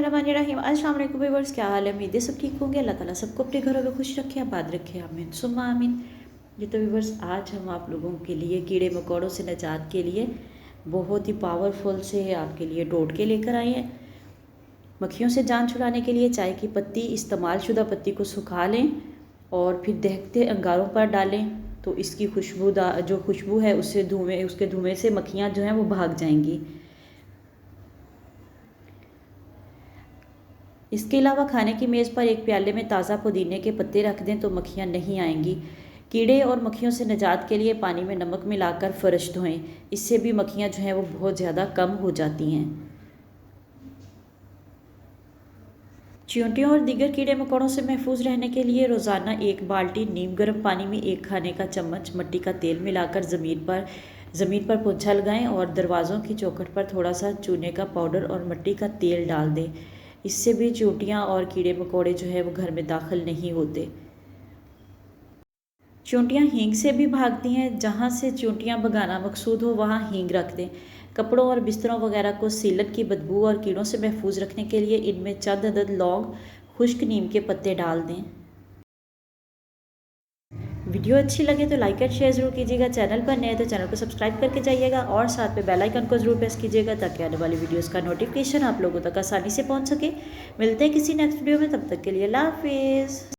बिस्मिल्लाहिर्रहमानिर्रहीम। अस्सलाम वालेकुम व्यूअर्स, क्या हाल है? उम्मीद है सब ठीक होंगे। अल्लाह ताला सबको अपने घरों में खुश रखे, आबाद रखे, आमीन सुम्मा आमीन। जी तो व्यूअर्स, आज हम आप लोगों के लिए कीड़े मकोड़ों से निजात के लिए बहुत ही पावरफुल से आपके लिए टोटके लेकर आए हैं। मक्खियों से जान छुड़ाने के लिए चाय की पत्ती, इस्तेमाल शुदा पत्ती को सुखा लें और फिर दहकते अंगारों पर डालें तो इसकी खुशबू है उसके धुएँ से मक्खियाँ जो हैं वो भाग जाएंगी। इसके अलावा खाने की मेज़ पर एक प्याले में ताज़ा पुदीने के पत्ते रख दें तो मक्खियाँ नहीं आएंगी। कीड़े और मक्खियों से निजात के लिए पानी में नमक मिलाकर फ़र्श धोएं, इससे भी मक्खियाँ जो हैं वो बहुत ज़्यादा कम हो जाती हैं। चींटियों और दीगर कीड़े मकोड़ों से महफूज रहने के लिए रोज़ाना 1 बाल्टी नीम गर्म पानी में 1 खाने का चम्मच मट्टी का तेल मिलाकर ज़मीन पर पोंछा लगाएं और दरवाज़ों की चौखट पर थोड़ा सा चूने का पाउडर और मट्टी का तेल डाल दें। इससे भी चींटियाँ और कीड़े मकोड़े जो है वो घर में दाखिल नहीं होते। चींटियाँ हींग से भी भागती हैं। जहाँ से चींटियाँ भगाना मकसूद हो वहाँ हींग रख दें। कपड़ों और बिस्तरों वगैरह को सीलन की बदबू और कीड़ों से महफूज रखने के लिए इनमें चंद अदद लौंग, खुश्क नीम के पत्ते डाल दें। वीडियो अच्छी लगे तो लाइक एंड शेयर ज़रूर कीजिएगा। चैनल पर नए तो चैनल को सब्सक्राइब करके जाइएगा और साथ में बेल आइकन को ज़रूर प्रेस कीजिएगा ताकि आने वाली वीडियोस का नोटिफिकेशन आप लोगों तक आसानी से पहुंच सके। मिलते हैं किसी नेक्स्ट वीडियो में, तब तक के लिए अल्लाह हाफिज़।